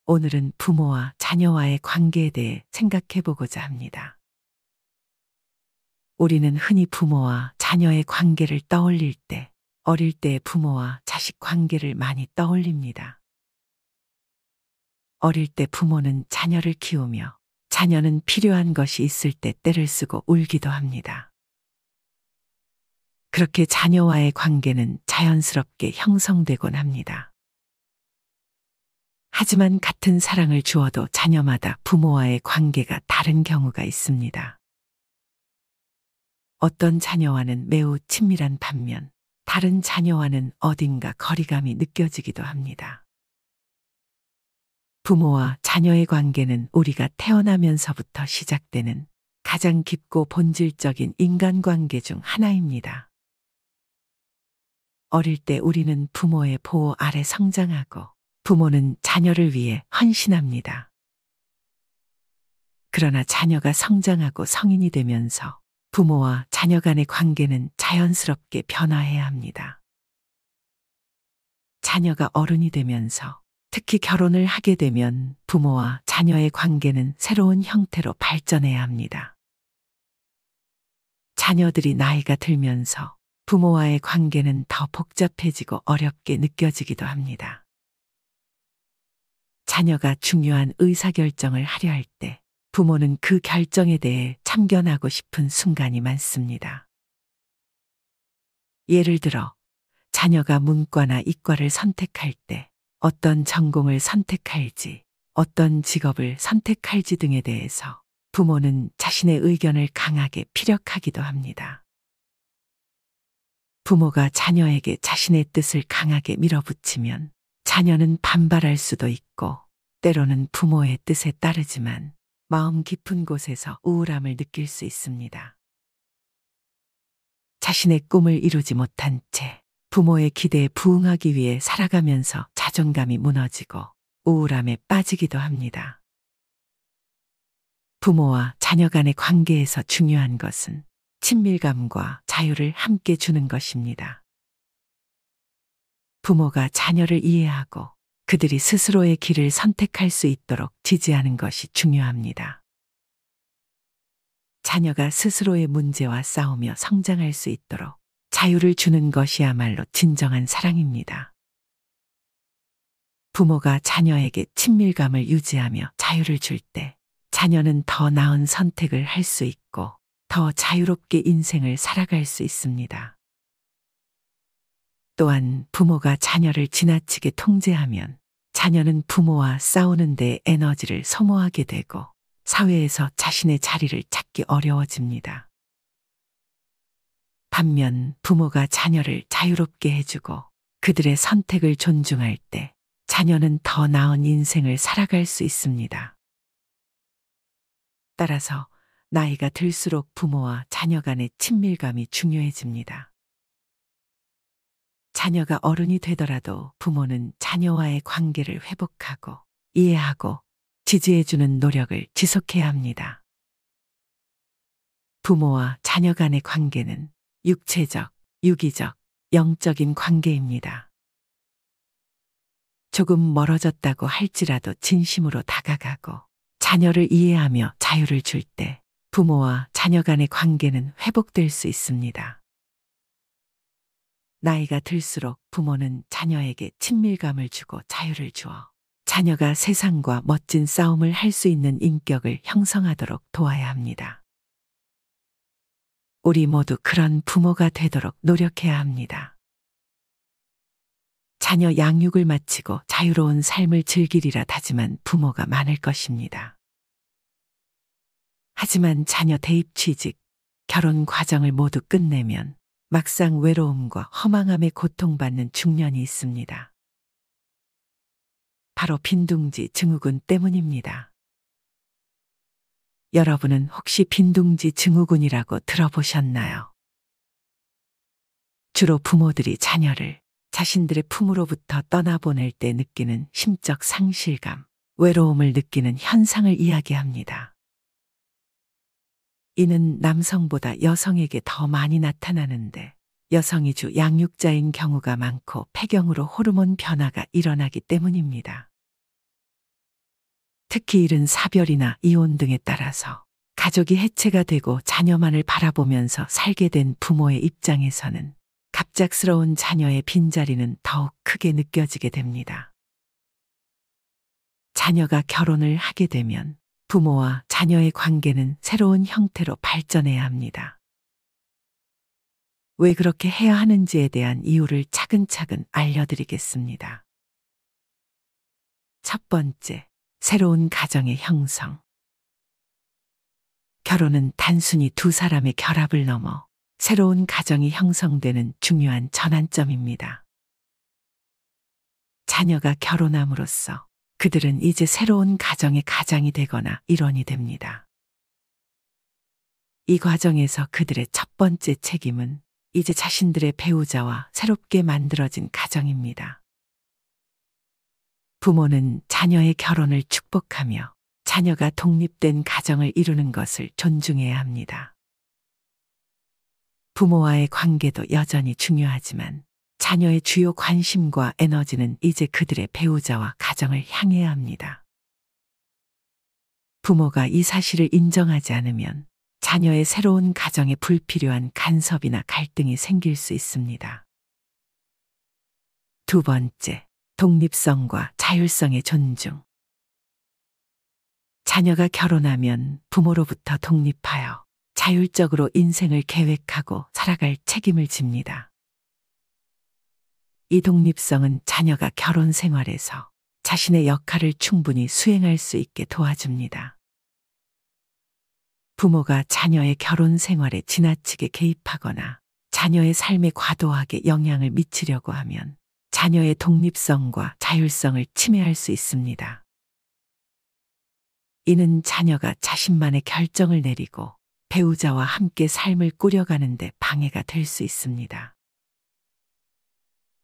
오늘은 부모와 자녀와의 관계에 대해 생각해 보고자 합니다. 우리는 흔히 부모와 자녀의 관계를 떠올릴 때, 어릴 때 부모와 자식 관계를 많이 떠올립니다. 어릴 때 부모는 자녀를 키우며 자녀는 필요한 것이 있을 때 떼를 쓰고 울기도 합니다. 그렇게 자녀와의 관계는 자연스럽게 형성되곤 합니다. 하지만 같은 사랑을 주어도 자녀마다 부모와의 관계가 다른 경우가 있습니다. 어떤 자녀와는 매우 친밀한 반면 다른 자녀와는 어딘가 거리감이 느껴지기도 합니다. 부모와 자녀의 관계는 우리가 태어나면서부터 시작되는 가장 깊고 본질적인 인간관계 중 하나입니다. 어릴 때 우리는 부모의 보호 아래 성장하고 부모는 자녀를 위해 헌신합니다. 그러나 자녀가 성장하고 성인이 되면서 부모와 자녀 간의 관계는 자연스럽게 변화해야 합니다. 자녀가 어른이 되면서 특히 결혼을 하게 되면 부모와 자녀의 관계는 새로운 형태로 발전해야 합니다. 자녀들이 나이가 들면서 부모와의 관계는 더 복잡해지고 어렵게 느껴지기도 합니다. 자녀가 중요한 의사결정을 하려 할 때 부모는 그 결정에 대해 참견하고 싶은 순간이 많습니다. 예를 들어 자녀가 문과나 이과를 선택할 때 어떤 전공을 선택할지, 어떤 직업을 선택할지 등에 대해서 부모는 자신의 의견을 강하게 피력하기도 합니다. 부모가 자녀에게 자신의 뜻을 강하게 밀어붙이면 자녀는 반발할 수도 있고 때로는 부모의 뜻에 따르지만 마음 깊은 곳에서 우울함을 느낄 수 있습니다. 자신의 꿈을 이루지 못한 채 부모의 기대에 부응하기 위해 살아가면서 자존감이 무너지고 우울함에 빠지기도 합니다. 부모와 자녀 간의 관계에서 중요한 것은 친밀감과 자유를 함께 주는 것입니다. 부모가 자녀를 이해하고 그들이 스스로의 길을 선택할 수 있도록 지지하는 것이 중요합니다. 자녀가 스스로의 문제와 싸우며 성장할 수 있도록 자유를 주는 것이야말로 진정한 사랑입니다. 부모가 자녀에게 친밀감을 유지하며 자유를 줄 때 자녀는 더 나은 선택을 할 수 있고 더 자유롭게 인생을 살아갈 수 있습니다. 또한 부모가 자녀를 지나치게 통제하면 자녀는 부모와 싸우는 데 에너지를 소모하게 되고 사회에서 자신의 자리를 찾기 어려워집니다. 반면 부모가 자녀를 자유롭게 해주고 그들의 선택을 존중할 때 자녀는 더 나은 인생을 살아갈 수 있습니다. 따라서 나이가 들수록 부모와 자녀 간의 친밀감이 중요해집니다. 자녀가 어른이 되더라도 부모는 자녀와의 관계를 회복하고 이해하고 지지해주는 노력을 지속해야 합니다. 부모와 자녀 간의 관계는 육체적, 유기적, 영적인 관계입니다. 조금 멀어졌다고 할지라도 진심으로 다가가고 자녀를 이해하며 자유를 줄 때 부모와 자녀 간의 관계는 회복될 수 있습니다. 나이가 들수록 부모는 자녀에게 친밀감을 주고 자유를 주어 자녀가 세상과 멋진 싸움을 할 수 있는 인격을 형성하도록 도와야 합니다. 우리 모두 그런 부모가 되도록 노력해야 합니다. 자녀 양육을 마치고 자유로운 삶을 즐기리라 다짐한 부모가 많을 것입니다. 하지만 자녀 대입 취직, 결혼 과정을 모두 끝내면 막상 외로움과 허망함에 고통받는 중년이 있습니다. 바로 빈둥지 증후군 때문입니다. 여러분은 혹시 빈둥지 증후군이라고 들어보셨나요? 주로 부모들이 자녀를 자신들의 품으로부터 떠나보낼 때 느끼는 심적 상실감, 외로움을 느끼는 현상을 이야기합니다. 이는 남성보다 여성에게 더 많이 나타나는데 여성이 주 양육자인 경우가 많고 폐경으로 호르몬 변화가 일어나기 때문입니다. 특히 이른 사별이나 이혼 등에 따라서 가족이 해체가 되고 자녀만을 바라보면서 살게 된 부모의 입장에서는 갑작스러운 자녀의 빈자리는 더욱 크게 느껴지게 됩니다. 자녀가 결혼을 하게 되면 부모와 자녀의 관계는 새로운 형태로 발전해야 합니다. 왜 그렇게 해야 하는지에 대한 이유를 차근차근 알려드리겠습니다. 첫 번째, 새로운 가정의 형성. 결혼은 단순히 두 사람의 결합을 넘어 새로운 가정이 형성되는 중요한 전환점입니다. 자녀가 결혼함으로써 그들은 이제 새로운 가정의 가장이 되거나 일원이 됩니다. 이 과정에서 그들의 첫 번째 책임은 이제 자신들의 배우자와 새롭게 만들어진 가정입니다. 부모는 자녀의 결혼을 축복하며 자녀가 독립된 가정을 이루는 것을 존중해야 합니다. 부모와의 관계도 여전히 중요하지만 자녀의 주요 관심과 에너지는 이제 그들의 배우자와 가정을 향해야 합니다. 부모가 이 사실을 인정하지 않으면 자녀의 새로운 가정에 불필요한 간섭이나 갈등이 생길 수 있습니다. 두 번째, 독립성과 자율성의 존중. 자녀가 결혼하면 부모로부터 독립하여 자율적으로 인생을 계획하고 살아갈 책임을 집니다. 이 독립성은 자녀가 결혼 생활에서 자신의 역할을 충분히 수행할 수 있게 도와줍니다. 부모가 자녀의 결혼 생활에 지나치게 개입하거나 자녀의 삶에 과도하게 영향을 미치려고 하면 자녀의 독립성과 자율성을 침해할 수 있습니다. 이는 자녀가 자신만의 결정을 내리고 배우자와 함께 삶을 꾸려가는 데 방해가 될 수 있습니다.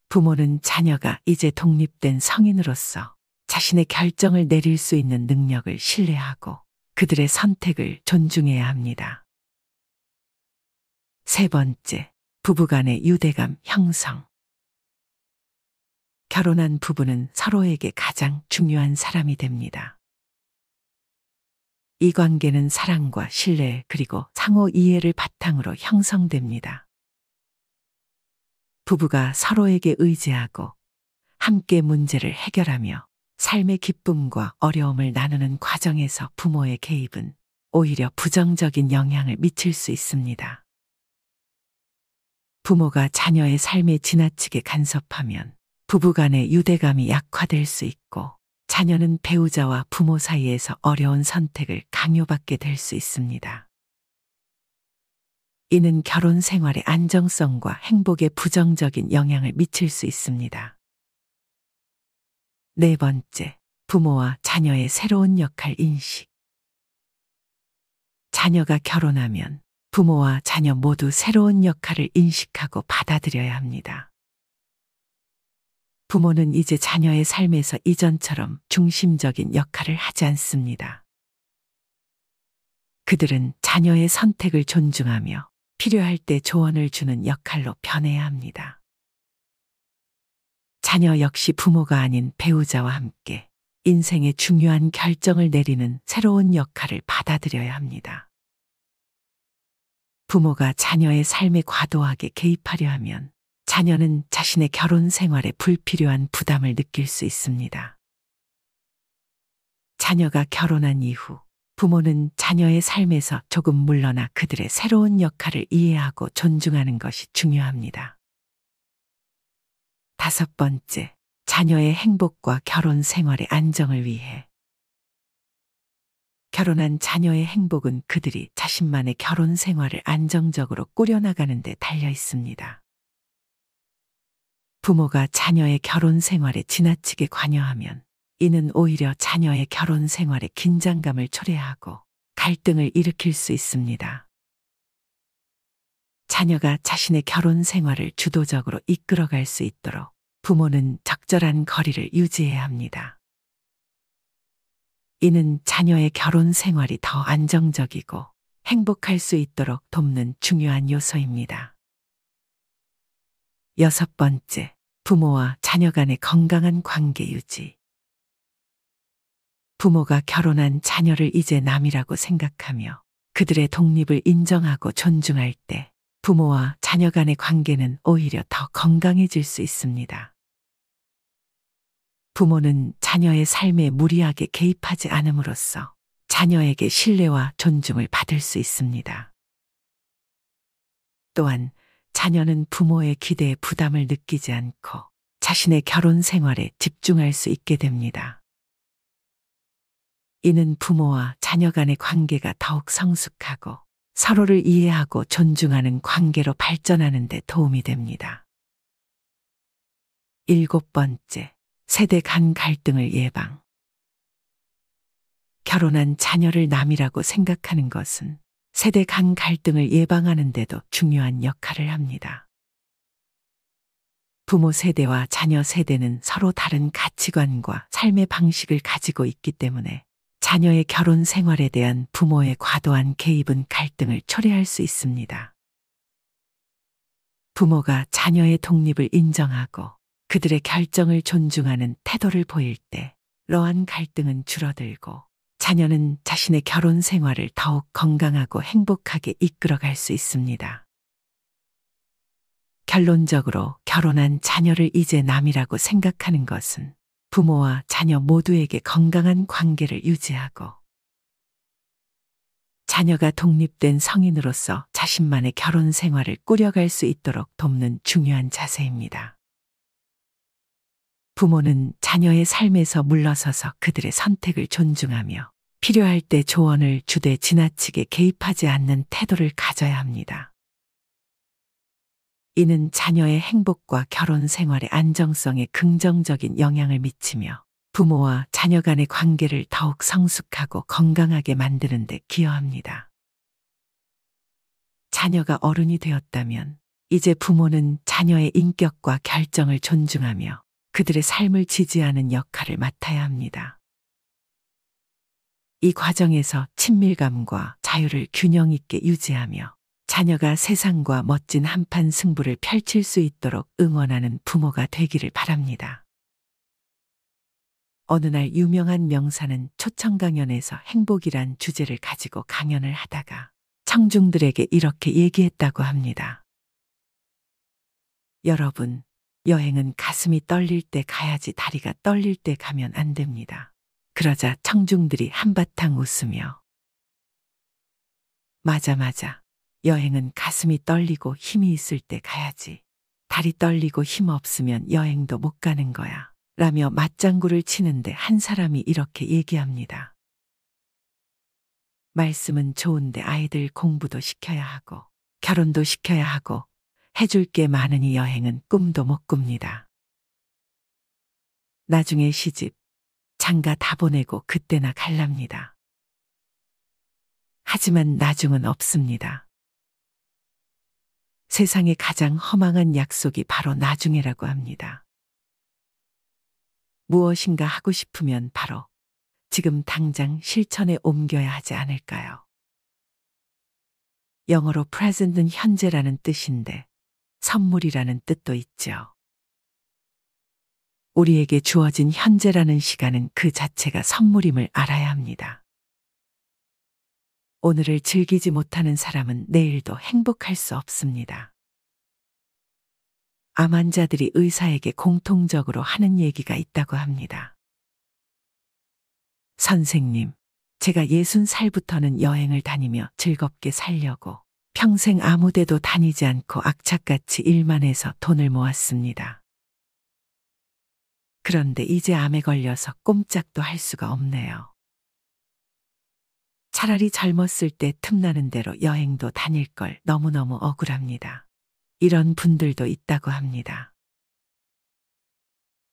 부모는 자녀가 이제 독립된 성인으로서 자신의 결정을 내릴 수 있는 능력을 신뢰하고 그들의 선택을 존중해야 합니다. 세 번째, 부부간의 유대감 형성. 결혼한 부부는 서로에게 가장 중요한 사람이 됩니다. 이 관계는 사랑과 신뢰 그리고 상호 이해를 바탕으로 형성됩니다. 부부가 서로에게 의지하고 함께 문제를 해결하며 삶의 기쁨과 어려움을 나누는 과정에서 부모의 개입은 오히려 부정적인 영향을 미칠 수 있습니다. 부모가 자녀의 삶에 지나치게 간섭하면 부부 간의 유대감이 약화될 수 있고 자녀는 배우자와 부모 사이에서 어려운 선택을 강요받게 될 수 있습니다. 이는 결혼 생활의 안정성과 행복에 부정적인 영향을 미칠 수 있습니다. 네 번째, 부모와 자녀의 새로운 역할 인식. 자녀가 결혼하면 부모와 자녀 모두 새로운 역할을 인식하고 받아들여야 합니다. 부모는 이제 자녀의 삶에서 이전처럼 중심적인 역할을 하지 않습니다. 그들은 자녀의 선택을 존중하며 필요할 때 조언을 주는 역할로 변해야 합니다. 자녀 역시 부모가 아닌 배우자와 함께 인생의 중요한 결정을 내리는 새로운 역할을 받아들여야 합니다. 부모가 자녀의 삶에 과도하게 개입하려 하면 자녀는 자신의 결혼 생활에 불필요한 부담을 느낄 수 있습니다. 자녀가 결혼한 이후 부모는 자녀의 삶에서 조금 물러나 그들의 새로운 역할을 이해하고 존중하는 것이 중요합니다. 다섯 번째, 자녀의 행복과 결혼 생활의 안정을 위해. 결혼한 자녀의 행복은 그들이 자신만의 결혼 생활을 안정적으로 꾸려나가는 데 달려 있습니다. 부모가 자녀의 결혼 생활에 지나치게 관여하면 이는 오히려 자녀의 결혼 생활에 긴장감을 초래하고 갈등을 일으킬 수 있습니다. 자녀가 자신의 결혼 생활을 주도적으로 이끌어갈 수 있도록 부모는 적절한 거리를 유지해야 합니다. 이는 자녀의 결혼 생활이 더 안정적이고 행복할 수 있도록 돕는 중요한 요소입니다. 여섯 번째, 부모와 자녀 간의 건강한 관계 유지. 부모가 결혼한 자녀를 이제 남이라고 생각하며 그들의 독립을 인정하고 존중할 때 부모와 자녀 간의 관계는 오히려 더 건강해질 수 있습니다. 부모는 자녀의 삶에 무리하게 개입하지 않음으로써 자녀에게 신뢰와 존중을 받을 수 있습니다. 또한 자녀는 부모의 기대에 부담을 느끼지 않고 자신의 결혼 생활에 집중할 수 있게 됩니다. 이는 부모와 자녀 간의 관계가 더욱 성숙하고 서로를 이해하고 존중하는 관계로 발전하는 데 도움이 됩니다. 7번째, 세대 간 갈등을 예방. 결혼한 자녀를 남이라고 생각하는 것은 세대 간 갈등을 예방하는 데도 중요한 역할을 합니다. 부모 세대와 자녀 세대는 서로 다른 가치관과 삶의 방식을 가지고 있기 때문에 자녀의 결혼 생활에 대한 부모의 과도한 개입은 갈등을 초래할 수 있습니다. 부모가 자녀의 독립을 인정하고 그들의 결정을 존중하는 태도를 보일 때 이러한 갈등은 줄어들고 자녀는 자신의 결혼 생활을 더욱 건강하고 행복하게 이끌어갈 수 있습니다. 결론적으로 결혼한 자녀를 이제 남이라고 생각하는 것은 부모와 자녀 모두에게 건강한 관계를 유지하고 자녀가 독립된 성인으로서 자신만의 결혼 생활을 꾸려갈 수 있도록 돕는 중요한 자세입니다. 부모는 자녀의 삶에서 물러서서 그들의 선택을 존중하며 필요할 때 조언을 주되 지나치게 개입하지 않는 태도를 가져야 합니다. 이는 자녀의 행복과 결혼 생활의 안정성에 긍정적인 영향을 미치며 부모와 자녀 간의 관계를 더욱 성숙하고 건강하게 만드는 데 기여합니다. 자녀가 어른이 되었다면 이제 부모는 자녀의 인격과 결정을 존중하며 그들의 삶을 지지하는 역할을 맡아야 합니다. 이 과정에서 친밀감과 자유를 균형 있게 유지하며 자녀가 세상과 멋진 한판 승부를 펼칠 수 있도록 응원하는 부모가 되기를 바랍니다. 어느 날 유명한 명사는 초청 강연에서 행복이란 주제를 가지고 강연을 하다가 청중들에게 이렇게 얘기했다고 합니다. 여러분, 여행은 가슴이 떨릴 때 가야지 다리가 떨릴 때 가면 안 됩니다. 그러자 청중들이 한바탕 웃으며 맞아. 여행은 가슴이 떨리고 힘이 있을 때 가야지. 다리 떨리고 힘 없으면 여행도 못 가는 거야. 라며 맞장구를 치는데 한 사람이 이렇게 얘기합니다. 말씀은 좋은데 아이들 공부도 시켜야 하고 결혼도 시켜야 하고 해줄 게 많으니 여행은 꿈도 못 꿉니다. 나중에 시집, 장가 다 보내고 그때나 갈랍니다. 하지만 나중은 없습니다. 세상의 가장 허망한 약속이 바로 나중이라고 합니다. 무엇인가 하고 싶으면 바로 지금 당장 실천에 옮겨야 하지 않을까요? 영어로 present는 현재라는 뜻인데 선물이라는 뜻도 있죠. 우리에게 주어진 현재라는 시간은 그 자체가 선물임을 알아야 합니다. 오늘을 즐기지 못하는 사람은 내일도 행복할 수 없습니다. 암 환자들이 의사에게 공통적으로 하는 얘기가 있다고 합니다. 선생님, 제가 60살부터는 여행을 다니며 즐겁게 살려고 평생 아무 데도 다니지 않고 악착같이 일만 해서 돈을 모았습니다. 그런데 이제 암에 걸려서 꼼짝도 할 수가 없네요. 차라리 젊었을 때 틈나는 대로 여행도 다닐 걸 너무너무 억울합니다. 이런 분들도 있다고 합니다.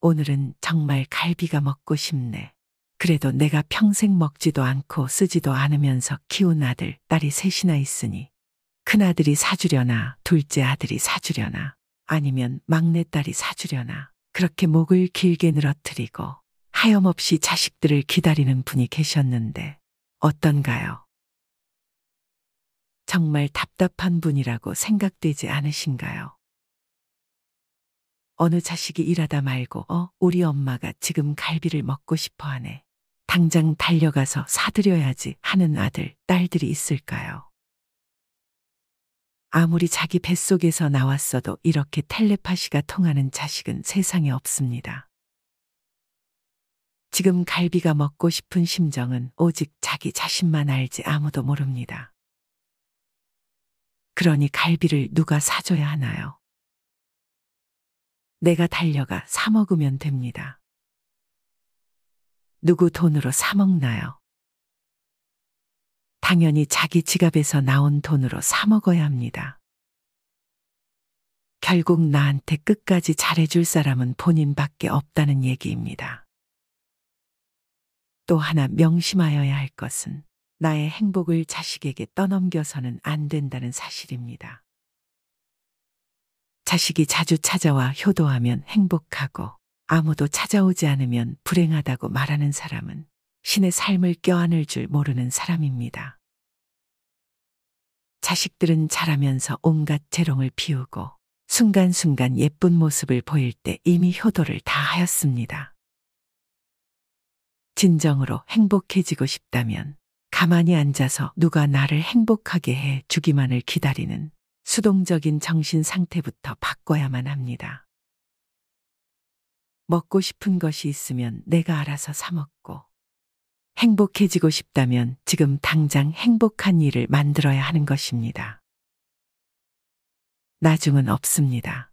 오늘은 정말 갈비가 먹고 싶네. 그래도 내가 평생 먹지도 않고 쓰지도 않으면서 키운 아들, 딸이 셋이나 있으니 큰아들이 사주려나 둘째 아들이 사주려나 아니면 막내딸이 사주려나 그렇게 목을 길게 늘어뜨리고 하염없이 자식들을 기다리는 분이 계셨는데 어떤가요? 정말 답답한 분이라고 생각되지 않으신가요? 어느 자식이 일하다 말고 우리 엄마가 지금 갈비를 먹고 싶어 하네. 당장 달려가서 사드려야지 하는 아들, 딸들이 있을까요? 아무리 자기 뱃속에서 나왔어도 이렇게 텔레파시가 통하는 자식은 세상에 없습니다. 지금 갈비가 먹고 싶은 심정은 오직 자기 자신만 알지 아무도 모릅니다. 그러니 갈비를 누가 사줘야 하나요? 내가 달려가 사 먹으면 됩니다. 누구 돈으로 사 먹나요? 당연히 자기 지갑에서 나온 돈으로 사 먹어야 합니다. 결국 나한테 끝까지 잘해줄 사람은 본인밖에 없다는 얘기입니다. 또 하나 명심하여야 할 것은 나의 행복을 자식에게 떠넘겨서는 안 된다는 사실입니다. 자식이 자주 찾아와 효도하면 행복하고 아무도 찾아오지 않으면 불행하다고 말하는 사람은 신의 삶을 껴안을 줄 모르는 사람입니다. 자식들은 자라면서 온갖 재롱을 피우고 순간순간 예쁜 모습을 보일 때 이미 효도를 다 하였습니다. 진정으로 행복해지고 싶다면 가만히 앉아서 누가 나를 행복하게 해 주기만을 기다리는 수동적인 정신 상태부터 바꿔야만 합니다. 먹고 싶은 것이 있으면 내가 알아서 사 먹고, 행복해지고 싶다면 지금 당장 행복한 일을 만들어야 하는 것입니다. 나중은 없습니다.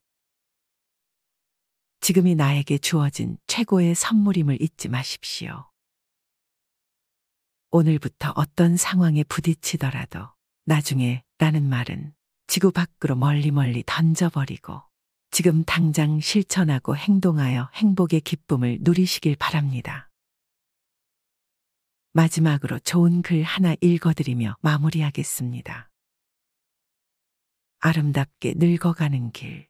지금이 나에게 주어진 최고의 선물임을 잊지 마십시오. 오늘부터 어떤 상황에 부딪히더라도 나중에 라는 말은 지구 밖으로 멀리 던져버리고 지금 당장 실천하고 행동하여 행복의 기쁨을 누리시길 바랍니다. 마지막으로 좋은 글 하나 읽어드리며 마무리하겠습니다. 아름답게 늙어가는 길.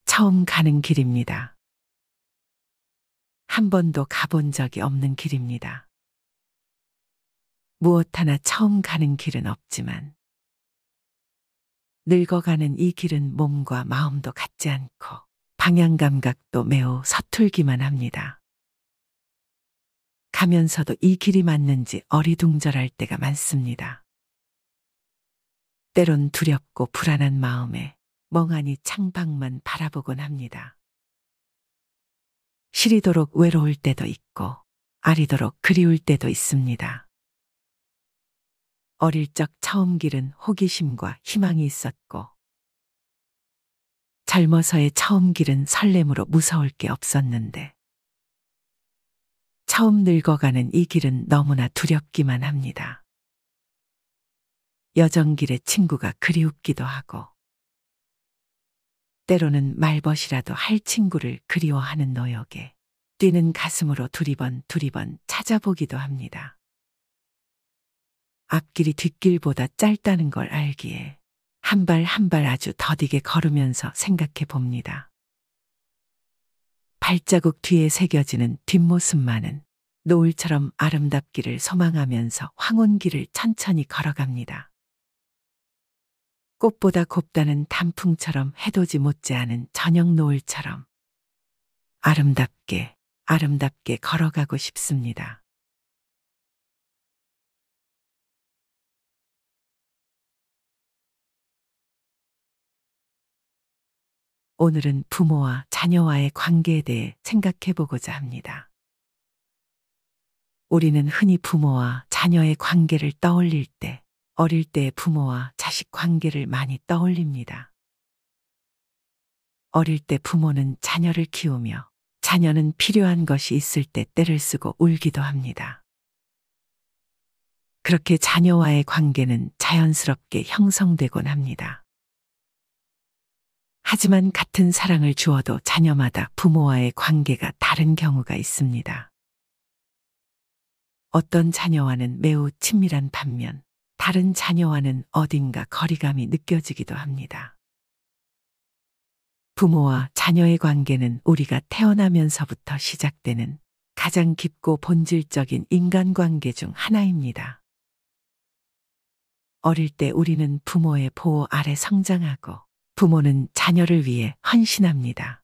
처음 가는 길입니다. 한 번도 가본 적이 없는 길입니다. 무엇 하나 처음 가는 길은 없지만 늙어가는 이 길은 몸과 마음도 같지 않고 방향 감각도 매우 서툴기만 합니다. 가면서도 이 길이 맞는지 어리둥절할 때가 많습니다. 때론 두렵고 불안한 마음에 멍하니 창밖만 바라보곤 합니다. 시리도록 외로울 때도 있고 아리도록 그리울 때도 있습니다. 어릴 적 처음 길은 호기심과 희망이 있었고 젊어서의 처음 길은 설렘으로 무서울 게 없었는데 처음 늙어가는 이 길은 너무나 두렵기만 합니다. 여정길의 친구가 그리웁기도 하고 때로는 말벗이라도 할 친구를 그리워하는 노역에 뛰는 가슴으로 두리번 찾아보기도 합니다. 앞길이 뒷길보다 짧다는 걸 알기에 한 발 한 발 아주 더디게 걸으면서 생각해 봅니다. 발자국 뒤에 새겨지는 뒷모습만은 노을처럼 아름답기를 소망하면서 황혼길을 천천히 걸어갑니다. 꽃보다 곱다는 단풍처럼 해돋이 못지않은 저녁 노을처럼 아름답게 걸어가고 싶습니다. 오늘은 부모와 자녀와의 관계에 대해 생각해 보고자 합니다. 우리는 흔히 부모와 자녀의 관계를 떠올릴 때 어릴 때의 부모와 자식 관계를 많이 떠올립니다. 어릴 때 부모는 자녀를 키우며 자녀는 필요한 것이 있을 때 떼를 쓰고 울기도 합니다. 그렇게 자녀와의 관계는 자연스럽게 형성되곤 합니다. 하지만 같은 사랑을 주어도 자녀마다 부모와의 관계가 다른 경우가 있습니다. 어떤 자녀와는 매우 친밀한 반면 다른 자녀와는 어딘가 거리감이 느껴지기도 합니다. 부모와 자녀의 관계는 우리가 태어나면서부터 시작되는 가장 깊고 본질적인 인간관계 중 하나입니다. 어릴 때 우리는 부모의 보호 아래 성장하고 부모는 자녀를 위해 헌신합니다.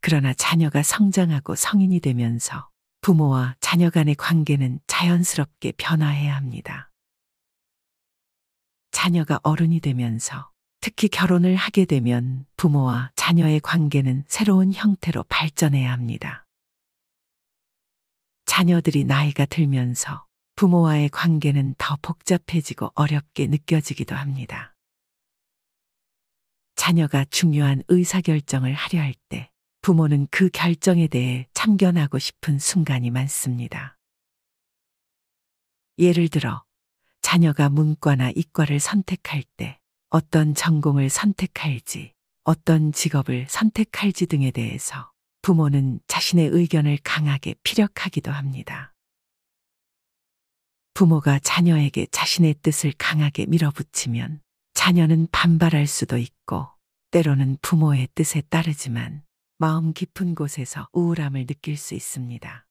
그러나 자녀가 성장하고 성인이 되면서 부모와 자녀 간의 관계는 자연스럽게 변화해야 합니다. 자녀가 어른이 되면서 특히 결혼을 하게 되면 부모와 자녀의 관계는 새로운 형태로 발전해야 합니다. 자녀들이 나이가 들면서 부모와의 관계는 더 복잡해지고 어렵게 느껴지기도 합니다. 자녀가 중요한 의사결정을 하려 할 때 부모는 그 결정에 대해 참견하고 싶은 순간이 많습니다. 예를 들어 자녀가 문과나 이과를 선택할 때 어떤 전공을 선택할지, 어떤 직업을 선택할지 등에 대해서 부모는 자신의 의견을 강하게 피력하기도 합니다. 부모가 자녀에게 자신의 뜻을 강하게 밀어붙이면 자녀는 반발할 수도 있고 때로는 부모의 뜻에 따르지만 마음 깊은 곳에서 우울함을 느낄 수 있습니다.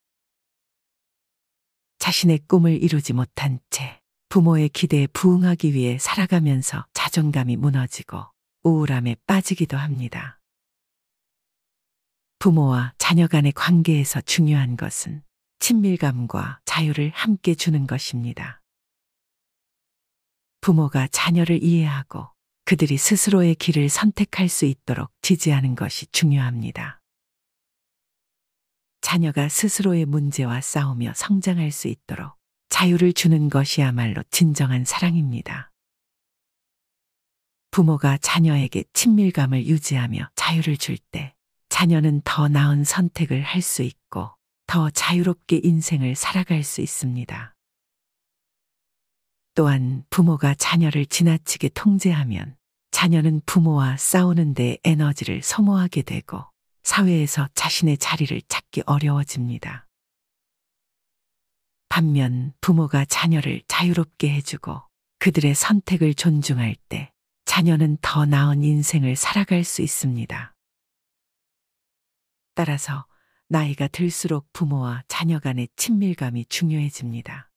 자신의 꿈을 이루지 못한 채 부모의 기대에 부응하기 위해 살아가면서 자존감이 무너지고 우울함에 빠지기도 합니다. 부모와 자녀 간의 관계에서 중요한 것은 친밀감과 자유를 함께 주는 것입니다. 부모가 자녀를 이해하고 그들이 스스로의 길을 선택할 수 있도록 지지하는 것이 중요합니다. 자녀가 스스로의 문제와 싸우며 성장할 수 있도록 자유를 주는 것이야말로 진정한 사랑입니다. 부모가 자녀에게 친밀감을 유지하며 자유를 줄 때 자녀는 더 나은 선택을 할 수 있고 더 자유롭게 인생을 살아갈 수 있습니다. 또한 부모가 자녀를 지나치게 통제하면 자녀는 부모와 싸우는 데 에너지를 소모하게 되고 사회에서 자신의 자리를 찾기 어려워집니다. 반면 부모가 자녀를 자유롭게 해주고 그들의 선택을 존중할 때 자녀는 더 나은 인생을 살아갈 수 있습니다. 따라서 나이가 들수록 부모와 자녀 간의 친밀감이 중요해집니다.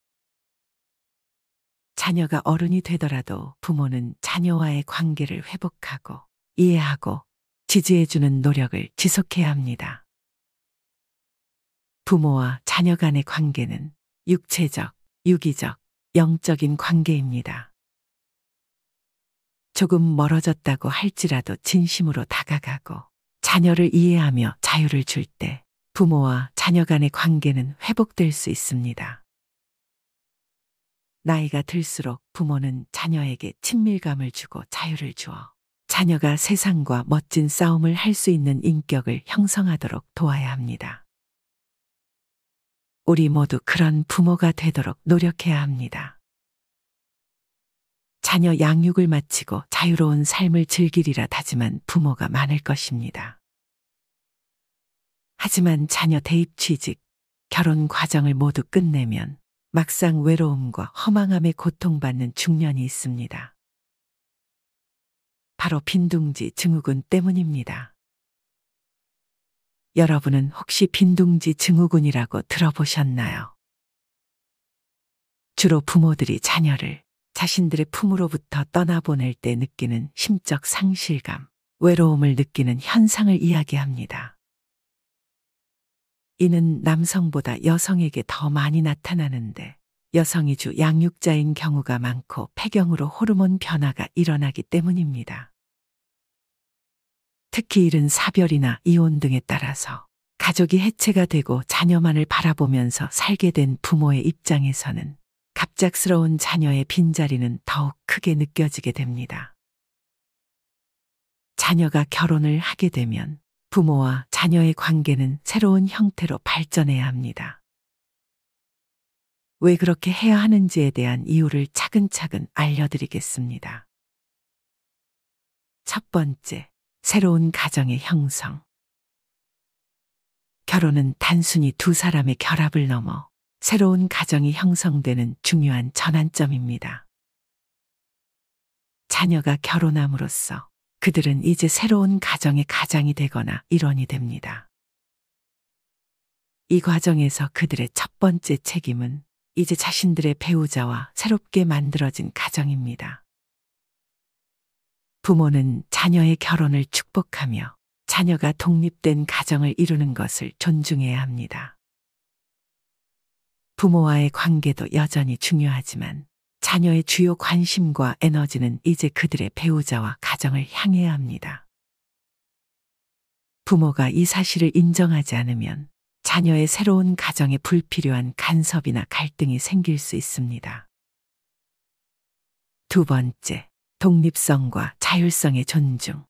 자녀가 어른이 되더라도 부모는 자녀와의 관계를 회복하고 이해하고 지지해주는 노력을 지속해야 합니다. 부모와 자녀 간의 관계는 육체적, 유기적, 영적인 관계입니다. 조금 멀어졌다고 할지라도 진심으로 다가가고 자녀를 이해하며 자유를 줄 때 부모와 자녀 간의 관계는 회복될 수 있습니다. 나이가 들수록 부모는 자녀에게 친밀감을 주고 자유를 주어 자녀가 세상과 멋진 싸움을 할 수 있는 인격을 형성하도록 도와야 합니다. 우리 모두 그런 부모가 되도록 노력해야 합니다. 자녀 양육을 마치고 자유로운 삶을 즐기리라 다짐한 부모가 많을 것입니다. 하지만 자녀 대입 취직, 결혼 과정을 모두 끝내면 막상 외로움과 허망함에 고통받는 중년이 있습니다. 바로 빈둥지 증후군 때문입니다. 여러분은 혹시 빈둥지 증후군이라고 들어보셨나요? 주로 부모들이 자녀를 자신들의 품으로부터 떠나보낼 때 느끼는 심적 상실감, 외로움을 느끼는 현상을 이야기합니다. 이는 남성보다 여성에게 더 많이 나타나는데 여성이 주 양육자인 경우가 많고 폐경으로 호르몬 변화가 일어나기 때문입니다. 특히 이른 사별이나 이혼 등에 따라서 가족이 해체가 되고 자녀만을 바라보면서 살게 된 부모의 입장에서는 갑작스러운 자녀의 빈자리는 더욱 크게 느껴지게 됩니다. 자녀가 결혼을 하게 되면 부모와 자녀의 관계는 새로운 형태로 발전해야 합니다. 왜 그렇게 해야 하는지에 대한 이유를 차근차근 알려드리겠습니다. 첫 번째, 새로운 가정의 형성. 결혼은 단순히 두 사람의 결합을 넘어 새로운 가정이 형성되는 중요한 전환점입니다. 자녀가 결혼함으로써 그들은 이제 새로운 가정의 가장이 되거나 일원이 됩니다. 이 과정에서 그들의 첫 번째 책임은 이제 자신들의 배우자와 새롭게 만들어진 가정입니다. 부모는 자녀의 결혼을 축복하며 자녀가 독립된 가정을 이루는 것을 존중해야 합니다. 부모와의 관계도 여전히 중요하지만 자녀의 주요 관심과 에너지는 이제 그들의 배우자와 가정을 향해야 합니다. 부모가 이 사실을 인정하지 않으면 자녀의 새로운 가정에 불필요한 간섭이나 갈등이 생길 수 있습니다. 두 번째, 독립성과 자율성의 존중.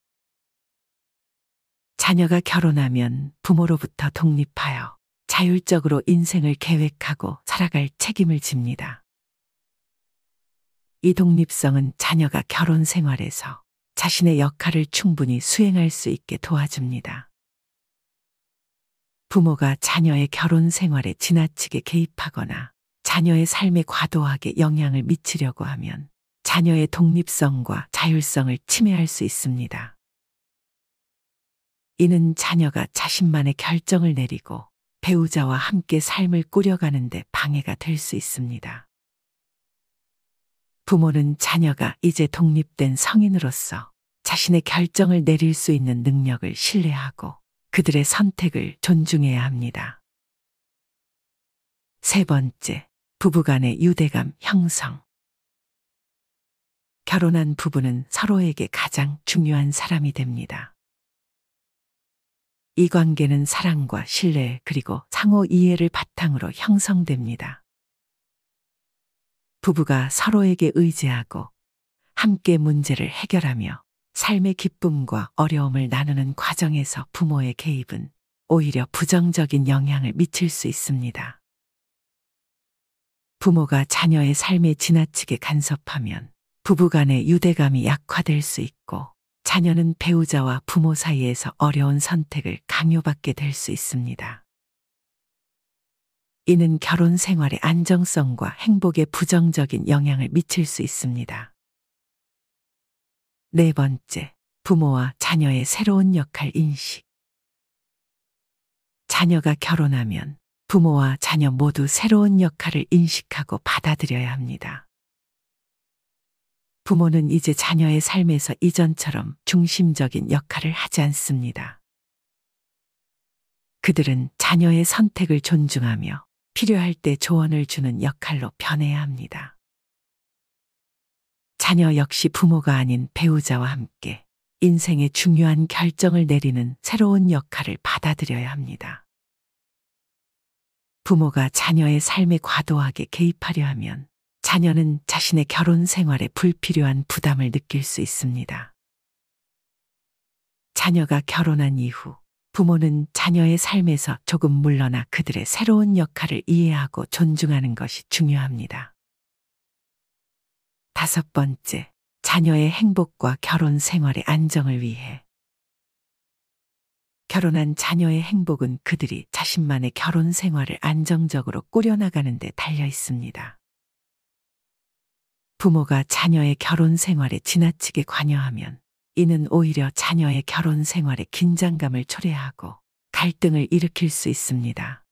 자녀가 결혼하면 부모로부터 독립하여 자율적으로 인생을 계획하고 살아갈 책임을 집니다. 이 독립성은 자녀가 결혼 생활에서 자신의 역할을 충분히 수행할 수 있게 도와줍니다. 부모가 자녀의 결혼 생활에 지나치게 개입하거나 자녀의 삶에 과도하게 영향을 미치려고 하면 자녀의 독립성과 자율성을 침해할 수 있습니다. 이는 자녀가 자신만의 결정을 내리고 배우자와 함께 삶을 꾸려가는 데 방해가 될 수 있습니다. 부모는 자녀가 이제 독립된 성인으로서 자신의 결정을 내릴 수 있는 능력을 신뢰하고 그들의 선택을 존중해야 합니다. 세 번째, 부부간의 유대감 형성. 결혼한 부부는 서로에게 가장 중요한 사람이 됩니다. 이 관계는 사랑과 신뢰 그리고 상호 이해를 바탕으로 형성됩니다. 부부가 서로에게 의지하고 함께 문제를 해결하며 삶의 기쁨과 어려움을 나누는 과정에서 부모의 개입은 오히려 부정적인 영향을 미칠 수 있습니다. 부모가 자녀의 삶에 지나치게 간섭하면 부부 간의 유대감이 약화될 수 있고 자녀는 배우자와 부모 사이에서 어려운 선택을 강요받게 될 수 있습니다. 이는 결혼 생활의 안정성과 행복에 부정적인 영향을 미칠 수 있습니다. 네 번째, 부모와 자녀의 새로운 역할 인식. 자녀가 결혼하면 부모와 자녀 모두 새로운 역할을 인식하고 받아들여야 합니다. 부모는 이제 자녀의 삶에서 이전처럼 중심적인 역할을 하지 않습니다. 그들은 자녀의 선택을 존중하며 필요할 때 조언을 주는 역할로 변해야 합니다. 자녀 역시 부모가 아닌 배우자와 함께 인생의 중요한 결정을 내리는 새로운 역할을 받아들여야 합니다. 부모가 자녀의 삶에 과도하게 개입하려 하면 자녀는 자신의 결혼 생활에 불필요한 부담을 느낄 수 있습니다. 자녀가 결혼한 이후 부모는 자녀의 삶에서 조금 물러나 그들의 새로운 역할을 이해하고 존중하는 것이 중요합니다. 다섯 번째, 자녀의 행복과 결혼 생활의 안정을 위해. 결혼한 자녀의 행복은 그들이 자신만의 결혼 생활을 안정적으로 꾸려나가는 데 달려 있습니다. 부모가 자녀의 결혼 생활에 지나치게 관여하면 이는 오히려 자녀의 결혼 생활에 긴장감을 초래하고 갈등을 일으킬 수 있습니다.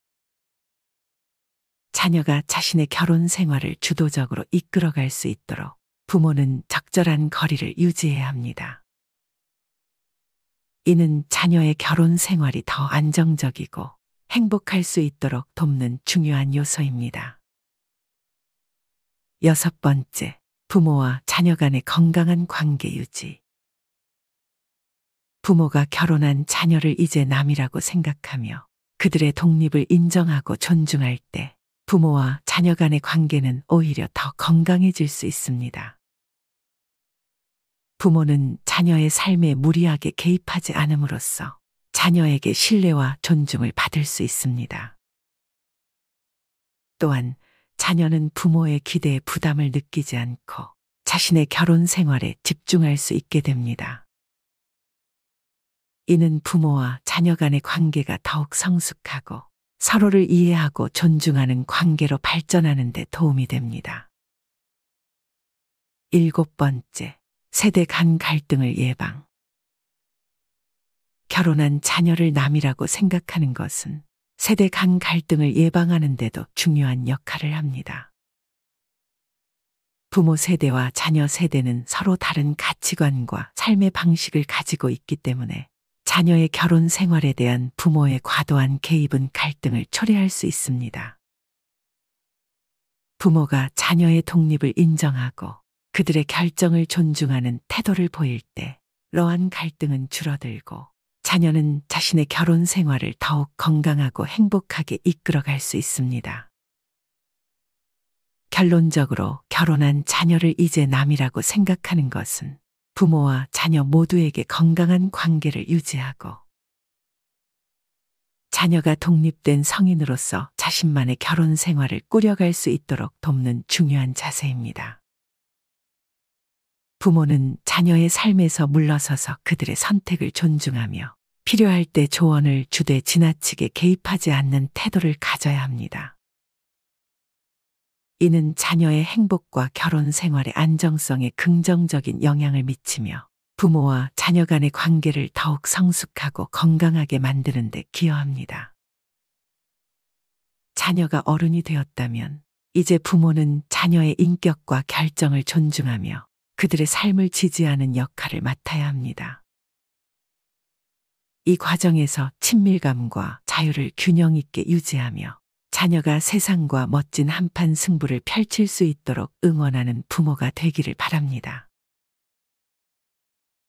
자녀가 자신의 결혼 생활을 주도적으로 이끌어갈 수 있도록 부모는 적절한 거리를 유지해야 합니다. 이는 자녀의 결혼 생활이 더 안정적이고 행복할 수 있도록 돕는 중요한 요소입니다. 여섯 번째, 부모와 자녀 간의 건강한 관계 유지. 부모가 결혼한 자녀를 이제 남이라고 생각하며 그들의 독립을 인정하고 존중할 때 부모와 자녀 간의 관계는 오히려 더 건강해질 수 있습니다. 부모는 자녀의 삶에 무리하게 개입하지 않음으로써 자녀에게 신뢰와 존중을 받을 수 있습니다. 또한 자녀는 부모의 기대에 부담을 느끼지 않고 자신의 결혼 생활에 집중할 수 있게 됩니다. 이는 부모와 자녀 간의 관계가 더욱 성숙하고 서로를 이해하고 존중하는 관계로 발전하는 데 도움이 됩니다. 일곱 번째, 세대 간 갈등을 예방. 결혼한 자녀를 남이라고 생각하는 것은 세대 간 갈등을 예방하는 데도 중요한 역할을 합니다. 부모 세대와 자녀 세대는 서로 다른 가치관과 삶의 방식을 가지고 있기 때문에 자녀의 결혼 생활에 대한 부모의 과도한 개입은 갈등을 초래할 수 있습니다. 부모가 자녀의 독립을 인정하고 그들의 결정을 존중하는 태도를 보일 때 이러한 갈등은 줄어들고 자녀는 자신의 결혼 생활을 더욱 건강하고 행복하게 이끌어갈 수 있습니다. 결론적으로 결혼한 자녀를 이제 남이라고 생각하는 것은 부모와 자녀 모두에게 건강한 관계를 유지하고 자녀가 독립된 성인으로서 자신만의 결혼 생활을 꾸려갈 수 있도록 돕는 중요한 자세입니다. 부모는 자녀의 삶에서 물러서서 그들의 선택을 존중하며 필요할 때 조언을 주되 지나치게 개입하지 않는 태도를 가져야 합니다. 이는 자녀의 행복과 결혼 생활의 안정성에 긍정적인 영향을 미치며 부모와 자녀 간의 관계를 더욱 성숙하고 건강하게 만드는 데 기여합니다. 자녀가 어른이 되었다면 이제 부모는 자녀의 인격과 결정을 존중하며 그들의 삶을 지지하는 역할을 맡아야 합니다. 이 과정에서 친밀감과 자유를 균형 있게 유지하며 자녀가 세상과 멋진 한판 승부를 펼칠 수 있도록 응원하는 부모가 되기를 바랍니다.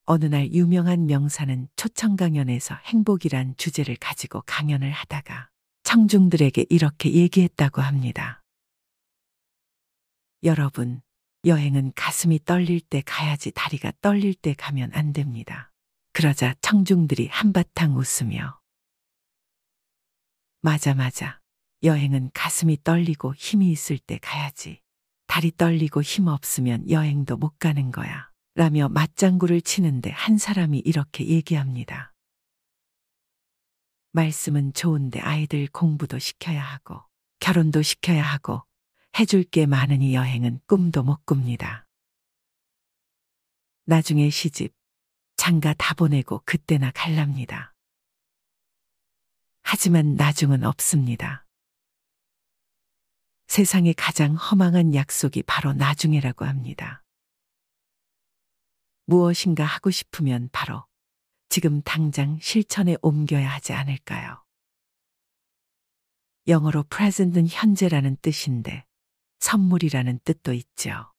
어느 날 유명한 명사는 초청 강연에서 행복이란 주제를 가지고 강연을 하다가 청중들에게 이렇게 얘기했다고 합니다. 여러분, 여행은 가슴이 떨릴 때 가야지 다리가 떨릴 때 가면 안 됩니다. 그러자 청중들이 한바탕 웃으며 맞아. 여행은 가슴이 떨리고 힘이 있을 때 가야지. 다리 떨리고 힘 없으면 여행도 못 가는 거야. 라며 맞장구를 치는데 한 사람이 이렇게 얘기합니다. 말씀은 좋은데 아이들 공부도 시켜야 하고 결혼도 시켜야 하고 해줄 게 많으니 여행은 꿈도 못 꿉니다. 나중에 시집, 장가 다 보내고 그때나 갈랍니다. 하지만 나중은 없습니다. 세상의 가장 허망한 약속이 바로 나중이라고 합니다. 무엇인가 하고 싶으면 바로 지금 당장 실천에 옮겨야 하지 않을까요? 영어로 present는 현재라는 뜻인데 선물이라는 뜻도 있죠.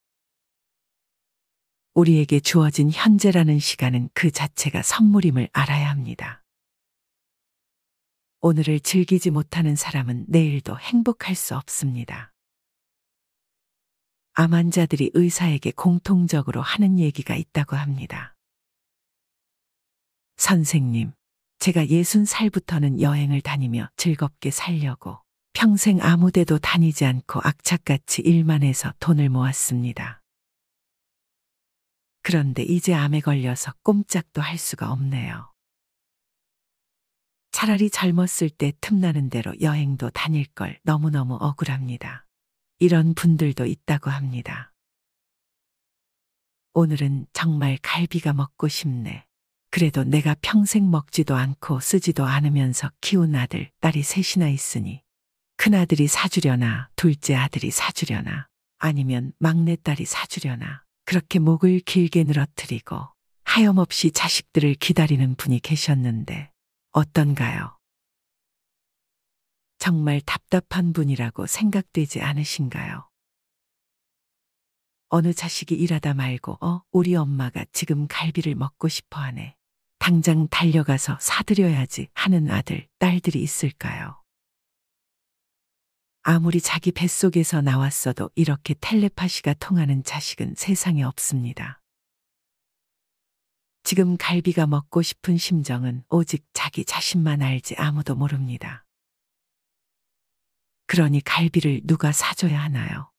우리에게 주어진 현재라는 시간은 그 자체가 선물임을 알아야 합니다. 오늘을 즐기지 못하는 사람은 내일도 행복할 수 없습니다. 암 환자들이 의사에게 공통적으로 하는 얘기가 있다고 합니다. 선생님, 제가 60살부터는 여행을 다니며 즐겁게 살려고 평생 아무 데도 다니지 않고 악착같이 일만 해서 돈을 모았습니다. 그런데 이제 암에 걸려서 꼼짝도 할 수가 없네요. 차라리 젊었을 때 틈나는 대로 여행도 다닐 걸 너무너무 억울합니다. 이런 분들도 있다고 합니다. 오늘은 정말 갈비가 먹고 싶네. 그래도 내가 평생 먹지도 않고 쓰지도 않으면서 키운 아들, 딸이 셋이나 있으니 큰아들이 사주려나 둘째 아들이 사주려나 아니면 막내딸이 사주려나 그렇게 목을 길게 늘어뜨리고 하염없이 자식들을 기다리는 분이 계셨는데 어떤가요? 정말 답답한 분이라고 생각되지 않으신가요? 어느 자식이 일하다 말고 우리 엄마가 지금 갈비를 먹고 싶어 하네. 당장 달려가서 사드려야지 하는 아들, 딸들이 있을까요? 아무리 자기 뱃속에서 나왔어도 이렇게 텔레파시가 통하는 자식은 세상에 없습니다. 지금 갈비가 먹고 싶은 심정은 오직 자기 자신만 알지 아무도 모릅니다. 그러니 갈비를 누가 사줘야 하나요?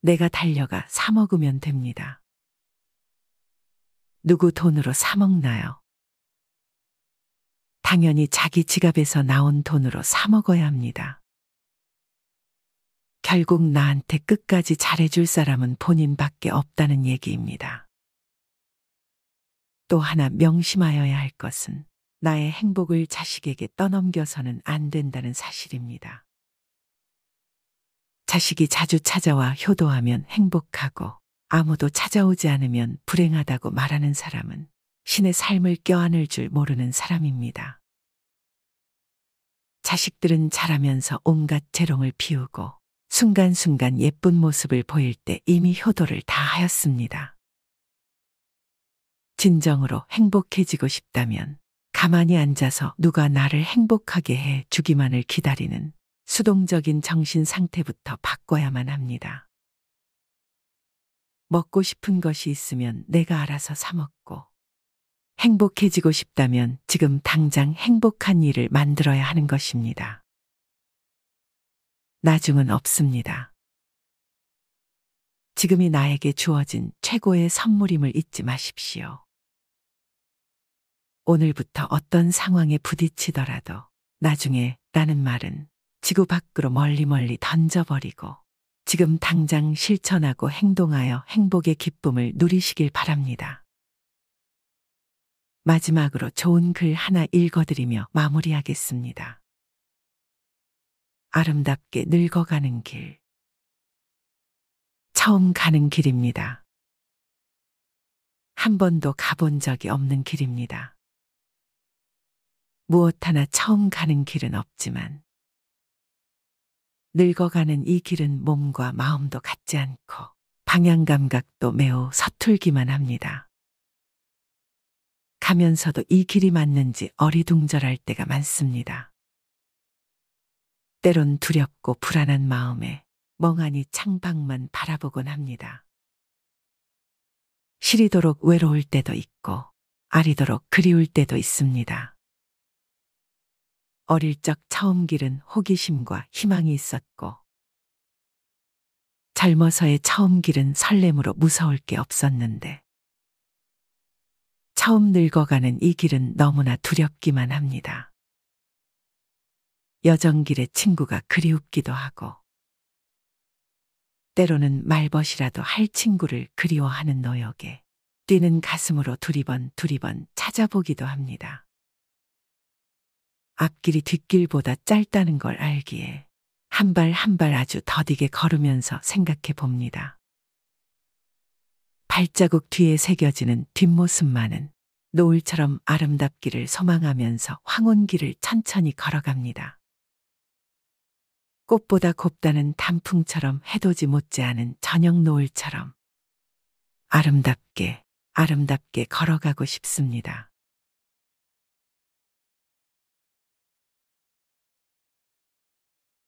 내가 달려가 사 먹으면 됩니다. 누구 돈으로 사 먹나요? 당연히 자기 지갑에서 나온 돈으로 사 먹어야 합니다. 결국 나한테 끝까지 잘해줄 사람은 본인밖에 없다는 얘기입니다. 또 하나 명심하여야 할 것은 나의 행복을 자식에게 떠넘겨서는 안 된다는 사실입니다. 자식이 자주 찾아와 효도하면 행복하고 아무도 찾아오지 않으면 불행하다고 말하는 사람은 신의 삶을 껴안을 줄 모르는 사람입니다. 자식들은 자라면서 온갖 재롱을 피우고 순간순간 예쁜 모습을 보일 때 이미 효도를 다하였습니다. 진정으로 행복해지고 싶다면 가만히 앉아서 누가 나를 행복하게 해 주기만을 기다리는 수동적인 정신 상태부터 바꿔야만 합니다. 먹고 싶은 것이 있으면 내가 알아서 사 먹고, 행복해지고 싶다면 지금 당장 행복한 일을 만들어야 하는 것입니다. 나중은 없습니다. 지금이 나에게 주어진 최고의 선물임을 잊지 마십시오. 오늘부터 어떤 상황에 부딪히더라도 나중에 라는 말은 지구 밖으로 멀리 던져버리고 지금 당장 실천하고 행동하여 행복의 기쁨을 누리시길 바랍니다. 마지막으로 좋은 글 하나 읽어드리며 마무리하겠습니다. 아름답게 늙어가는 길. 처음 가는 길입니다. 한 번도 가본 적이 없는 길입니다. 무엇 하나 처음 가는 길은 없지만 늙어가는 이 길은 몸과 마음도 같지 않고 방향 감각도 매우 서툴기만 합니다. 가면서도 이 길이 맞는지 어리둥절할 때가 많습니다. 때론 두렵고 불안한 마음에 멍하니 창밖만 바라보곤 합니다. 시리도록 외로울 때도 있고 아리도록 그리울 때도 있습니다. 어릴 적 처음 길은 호기심과 희망이 있었고 젊어서의 처음 길은 설렘으로 무서울 게 없었는데 처음 늙어가는 이 길은 너무나 두렵기만 합니다. 여정길의 친구가 그리웁기도 하고 때로는 말벗이라도 할 친구를 그리워하는 노역에 뛰는 가슴으로 두리번 찾아보기도 합니다. 앞길이 뒷길보다 짧다는 걸 알기에 한 발 한 발 아주 더디게 걸으면서 생각해 봅니다. 발자국 뒤에 새겨지는 뒷모습만은 노을처럼 아름답기를 소망하면서 황혼길을 천천히 걸어갑니다. 꽃보다 곱다는 단풍처럼 해돋이 못지않은 저녁 노을처럼 아름답게 걸어가고 싶습니다.